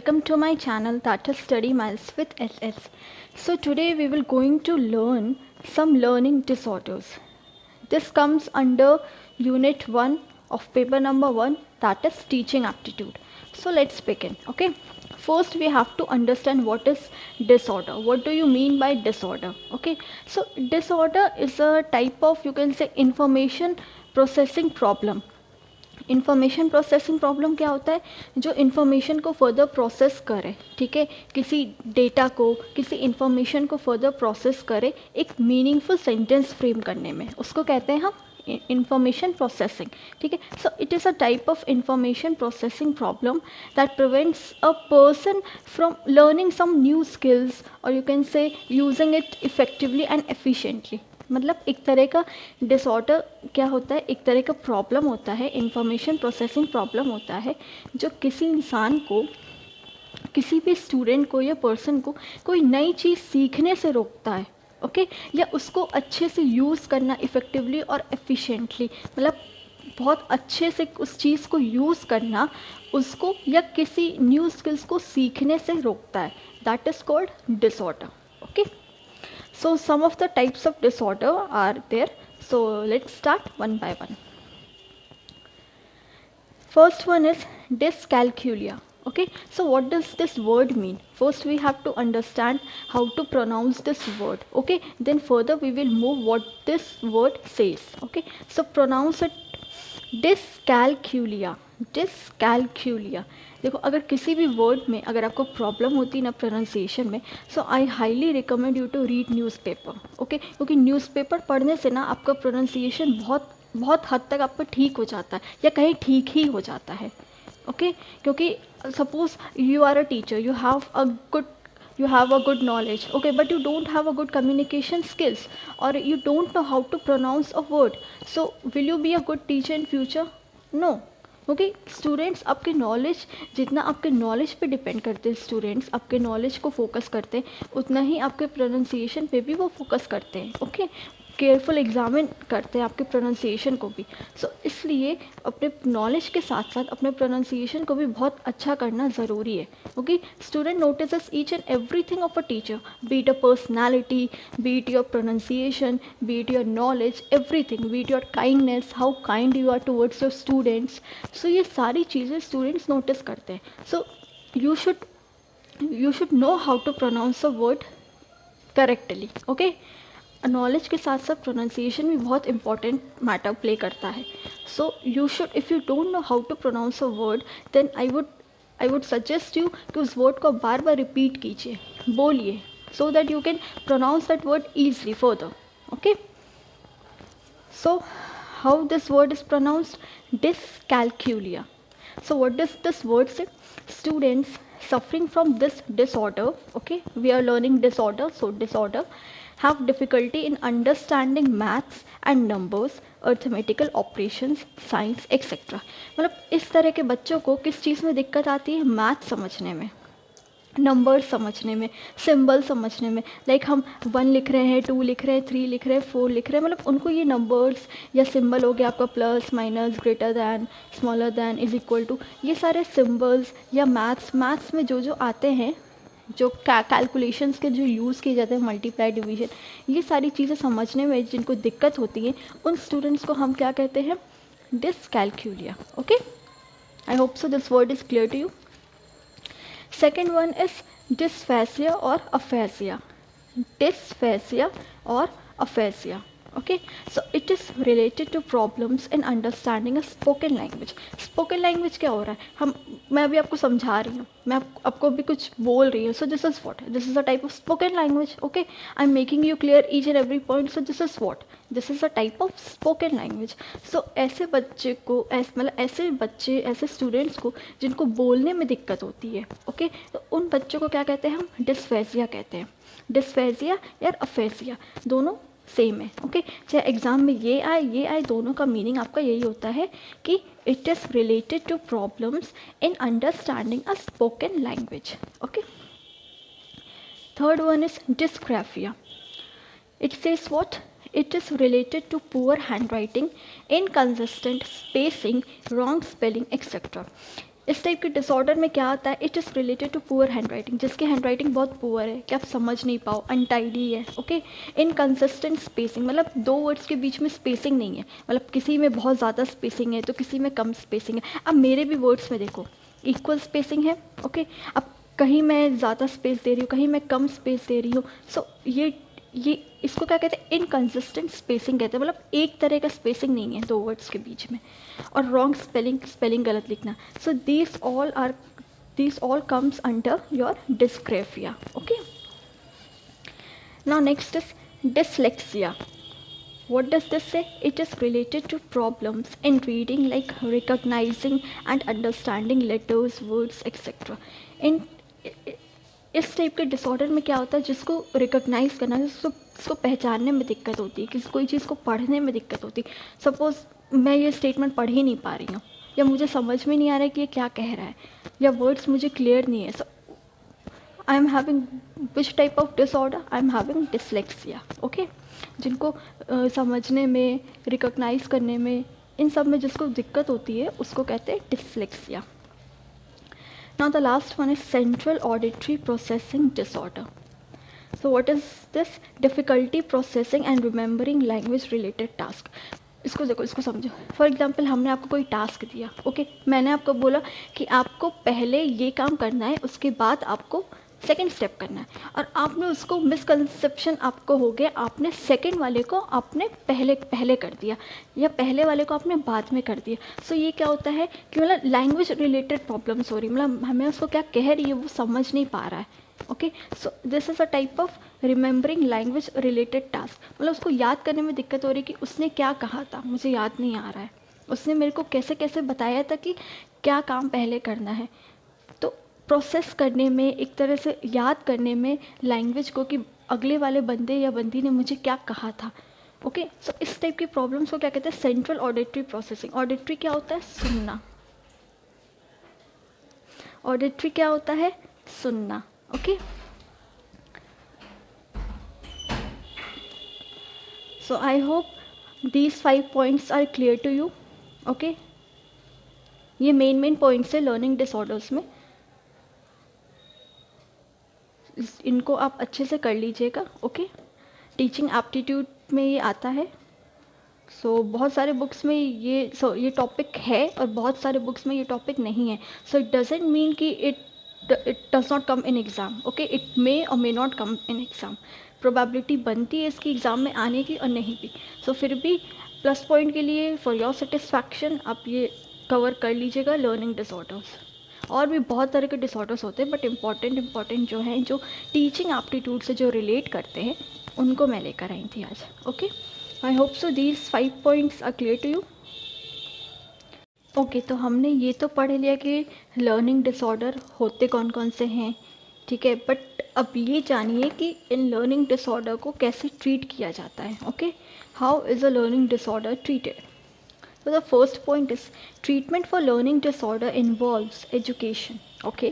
welcome to my channel that is Study Miles with SS. So today we will going to learn some learning disorders. This comes under unit 1 of paper number 1, that is teaching aptitude. So let's begin. Okay, first we have to understand what is disorder. What do you mean by disorder? Okay, so disorder is a type of, you can say, information processing problem. Information processing problem क्या होता है? जो information को further process करे, ठीक है, किसी data को, किसी इन्फॉर्मेशन को फर्दर प्रोसेस करे एक मीनिंगफुल सेंटेंस फ्रेम करने में, उसको कहते हैं हम इंफॉर्मेशन प्रोसेसिंग. ठीक है, so it is a type of information processing problem that prevents a person from learning some new skills और you can say using it effectively and efficiently. मतलब एक तरह का डिसऑर्डर क्या होता है, एक तरह का प्रॉब्लम होता है, इंफॉर्मेशन प्रोसेसिंग प्रॉब्लम होता है जो किसी इंसान को, किसी भी स्टूडेंट को या पर्सन को कोई नई चीज़ सीखने से रोकता है. ओके, या उसको अच्छे से यूज़ करना इफ़ेक्टिवली और एफिशिएंटली, मतलब बहुत अच्छे से उस चीज़ को यूज़ करना उसको या किसी न्यू स्किल्स को सीखने से रोकता है. That is called disorder. Okay, so some of the types of disorder are there, so let's start one by one. First one is dyscalculia. Okay, so what does this word mean? First we have to understand how to pronounce this word. Okay, then further we will move what this word says. Okay, so pronounce it dyscalculia. डिसकैलक्यूलिया. देखो, अगर किसी भी word में अगर आपको problem होती है ना प्रोनाउंसिएशन में, so I highly recommend you to read newspaper. Okay, क्योंकि न्यूज़पेपर पढ़ने से ना आपका प्रोनाउंसिएशन बहुत हद तक आपका ठीक हो जाता है या कहीं ठीक ही हो जाता है. ओके, क्योंकि suppose you are a teacher, you have a good knowledge, okay, but you don't have a good communication skills or you don't know how to pronounce a word, so will you be a good teacher in future? No. Okay, students आपके knowledge, जितना आपके knowledge पे depend करते हैं, students आपके knowledge को focus करते हैं, उतना ही आपके प्रोनाउंसिएशन पे भी वो फोकस करते हैं. ओके, केयरफुल एग्जामिन करते हैं आपके प्रोनाउंसिएशन को भी. सो इसलिए अपने नॉलेज के साथ साथ अपने प्रोनाउंसिएशन को भी बहुत अच्छा करना ज़रूरी है. Okay, student notices each and everything of a teacher, be it a personality, be it your pronunciation, be it your knowledge, everything, be it your kindness, how kind you are towards your students. So ये सारी चीज़ें students notice करते हैं. So you should know how to pronounce a word correctly. Okay, knowledge के साथ साथ pronunciation भी बहुत इंपॉर्टेंट मैटर प्ले करता है. So you should, if you don't know how to pronounce a word, then I would suggest you कि उस word को बार बार रिपीट कीजिए, बोलिए, so that you can pronounce that word easily further. Okay, so how this word is pronounced? Dyscalculia. So what does this word say? Students suffering from this disorder, okay, we are learning disorder, so disorder, have difficulty in understanding maths and numbers, arithmetical operations, science, etc. मतलब इस तरह के बच्चों को किस चीज़ में दिक्कत आती है? मैथ समझने में, नंबर समझने में, सिंबल समझने में. लाइक हम 1 लिख रहे हैं, 2 लिख रहे हैं, 3 लिख रहे हैं, 4 लिख रहे हैं, मतलब उनको ये नंबर्स या सिंबल हो गया आपका plus, minus, greater than, smaller than, is equal to, ये सारे सिंबल्स या मैथ्स में जो आते हैं, जो कैलकुलेशंस के जो यूज़ किए जाते हैं, मल्टीप्लाई, डिवीजन, ये सारी चीज़ें समझने में जिनको दिक्कत होती है, उन स्टूडेंट्स को हम क्या कहते हैं? Dyscalculia. Okay, I hope so this word is clear to you. Second one is dysphasia or aphasia. Dysphasia or aphasia. Okay, so it is related to problems in understanding a spoken language. Spoken language क्या हो रहा है? मैं अभी आपको समझा रही हूँ, मैं आपको अभी कुछ बोल रही हूँ. So this is what? This is a type of spoken language. Okay, I'm making you clear each and every point. So this is what? This is a type of spoken language. So ऐसे बच्चे को, ऐसे students को जिनको बोलने में दिक्कत होती है, ओके, तो उन बच्चों को क्या कहते हैं हम? डिस्फेसिया कहते हैं. डिस्फेसिया या अफेसिया दोनों सेम है. ओके, चाहे एग्ज़ाम में ये आए, दोनों का मीनिंग आपका यही होता है कि it is related to problems in understanding a spoken language. Okay, third one is dysgraphia. It says what? It is related to poor handwriting, inconsistent spacing, wrong spelling, etc. इस टाइप के disorder में क्या आता है, it is related to poor hand writing, जिसकी hand writing बहुत poor है कि आप समझ नहीं पाओ, अनटाइडी है, ओके। इनकंसिस्टेंट स्पेसिंग, मतलब दो वर्ड्स के बीच में स्पेसिंग नहीं है, मतलब किसी में बहुत ज़्यादा स्पेसिंग है तो किसी में कम स्पेसिंग है। अब मेरे भी वर्ड्स में देखो इक्वल स्पेसिंग है, ओके। अब कहीं मैं ज़्यादा स्पेस दे रही हूँ, कहीं मैं कम स्पेस दे रही हूँ। सो ये इसको क्या कहते हैं, इनकंसिस्टेंट स्पेसिंग कहते हैं, मतलब एक तरह का स्पेसिंग नहीं है दो वर्ड्स के बीच में। और रॉन्ग स्पेलिंग गलत लिखना। सो these all comes under your dysgraphia, okay. Now next is dyslexia. What does this say? It is related to problems in reading, like recognizing and understanding letters, words, etc. In इस type के disorder में क्या होता है, जिसको recognise करना, जिसको पहचानने में दिक्कत होती है, किसी कोई चीज़ को पढ़ने में दिक्कत होती है। सपोज़ मैं ये स्टेटमेंट पढ़ ही नहीं पा रही हूँ, या मुझे समझ में नहीं आ रहा है कि ये क्या कह रहा है, या वर्ड्स मुझे क्लियर नहीं है। So I am having which type of disorder, I am having dyslexia, okay. जिनको समझने में, रिकॉग्नाइज करने में, इन सब में जिसको दिक्कत होती है उसको कहते हैं dyslexia. Now the last one is central auditory processing disorder. So what is this? Difficulty processing and remembering language related task. इसको देखो, इसको समझो। फॉर एग्जाम्पल हमने आपको कोई टास्क दिया, ओके। मैंने आपको बोला कि आपको पहले ये काम करना है, उसके बाद आपको सेकेंड स्टेप करना है, और आपने उसको मिसकंसेप्शन आपको हो गया, आपने सेकेंड वाले को आपने पहले कर दिया, या पहले वाले को आपने बाद में कर दिया। सो ये क्या होता है कि मतलब लैंग्वेज रिलेटेड प्रॉब्लम्स हो रही, मतलब हमें उसको क्या कह रही है वो समझ नहीं पा रहा है, okay. So this is a type of remembering language related task, मतलब उसको याद करने में दिक्कत हो रही कि उसने क्या कहा था, मुझे याद नहीं आ रहा है, उसने मेरे को कैसे कैसे बताया था कि क्या काम पहले करना है। तो प्रोसेस करने में, एक तरह से याद करने में लैंग्वेज को, कि अगले वाले बंदे या बंदी ने मुझे क्या कहा था, ओके। सो इस टाइप की प्रॉब्लम्स को क्या कहते हैं, सेंट्रल ऑडिटरी प्रोसेसिंग। ऑडिटरी क्या होता है, सुनना। ऑडिटरी क्या होता है, सुनना, okay. So I hope these 5 points are clear to you, okay. ये मेन पॉइंट्स है लर्निंग डिसऑर्डर्स में, इनको आप अच्छे से कर लीजिएगा, ओके। टीचिंग एप्टीट्यूड में ये आता है। सो बहुत सारे बुक्स में ये टॉपिक है, और बहुत सारे बुक्स में ये टॉपिक नहीं है। सो इट डजेंट मीन कि it does not come in exam, okay. It may और may not come in exam, probability बनती है इसकी एग्ज़ाम में आने की और नहीं भी। सो फिर भी प्लस पॉइंट के लिए, फॉर योर सेटिस्फैक्शन, आप ये कवर कर लीजिएगा लर्निंग डिसऑर्डर्स। और भी बहुत तरह के डिसऑर्डर्स होते हैं, बट इम्पॉर्टेंट जो हैं, जो टीचिंग एप्टीट्यूड से जो रिलेट करते हैं, उनको मैं लेकर आई थी आज, okay. I hope so these 5 points are clear to you, okay. तो हमने ये तो पढ़ लिया कि लर्निंग डिसऑर्डर होते कौन कौन से हैं, ठीक है। बट अब ये जानिए कि इन लर्निंग डिसऑर्डर को कैसे ट्रीट किया जाता है, okay. How is a learning disorder treated? So the first point is treatment for learning disorder involves education, okay,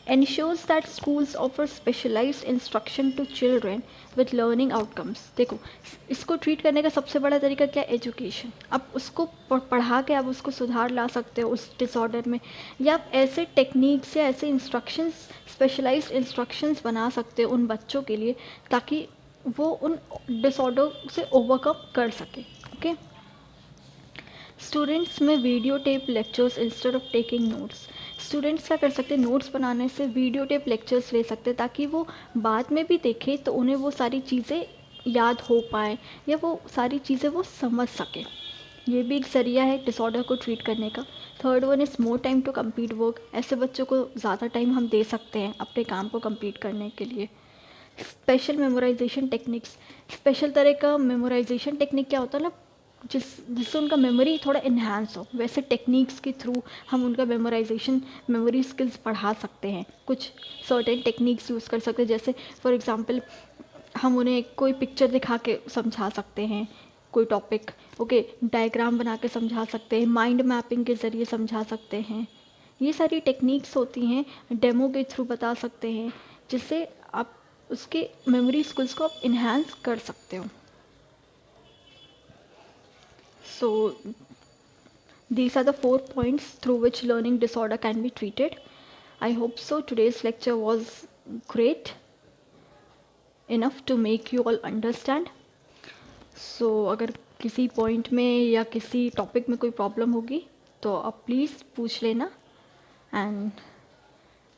ensures that schools offer specialized instruction to children with learning outcomes. देखो, इसको treat करने का सबसे बड़ा तरीका क्या है, education. आप उसको पढ़ा के आप उसको सुधार ला सकते हो उस डिसऑर्डर में, या आप ऐसे टेक्निक्स या ऐसे इंस्ट्रक्शंस, स्पेशलाइज्ड इंस्ट्रक्शंस बना सकते हो उन बच्चों के लिए, ताकि वो उन डिसऑर्डर से ओवरकम कर सके, ओके। स्टूडेंट्स में video tape lectures instead of taking notes. Students क्या कर सकते हैं, नोट्स बनाने से वीडियो टेप लेक्चर्स ले सकते हैं, ताकि वो बाद में भी देखें तो उन्हें वो सारी चीज़ें याद हो पाए, या वो सारी चीज़ें वो समझ सकें। ये भी एक ज़रिया है डिसऑर्डर को ट्रीट करने का। Third one is more time to complete work. ऐसे बच्चों को ज़्यादा टाइम हम दे सकते हैं अपने काम को कंप्लीट करने के लिए। Special memorisation techniques. स्पेशल तरह का मेमोराइजेशन टेक्निक क्या होता है ना, जिससे उनका मेमोरी थोड़ा इन्हांस हो, वैसे टेक्निक्स के थ्रू हम उनका मेमोरी स्किल्स बढ़ा सकते हैं। कुछ सर्टेन टेक्निक्स यूज़ कर सकते हैं, जैसे फॉर एग्जांपल हम उन्हें कोई पिक्चर दिखा के समझा सकते हैं कोई टॉपिक, ओके। डायग्राम बना के समझा सकते हैं, माइंड मैपिंग के ज़रिए समझा सकते हैं। ये सारी टेक्निक्स होती हैं, डेमो के थ्रू बता सकते हैं, जिससे आप उसके मेमोरी स्किल्स को आप इन्हांस कर सकते हो। सो These are the 4 points through which learning disorder can be treated. I hope so today's lecture was great enough to make you all understand. So अगर किसी पॉइंट में या किसी टॉपिक में कोई प्रॉब्लम होगी तो आप प्लीज़ पूछ लेना, and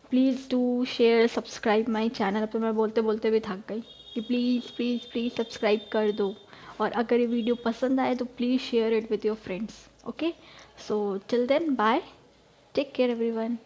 please do share subscribe my channel. अब तो मैं बोलते बोलते भी थक गई कि प्लीज़ प्लीज़ प्लीज़ सब्सक्राइब कर दो, और अगर ये वीडियो पसंद आए तो please share it with your friends. Okay, so till then bye, take care everyone.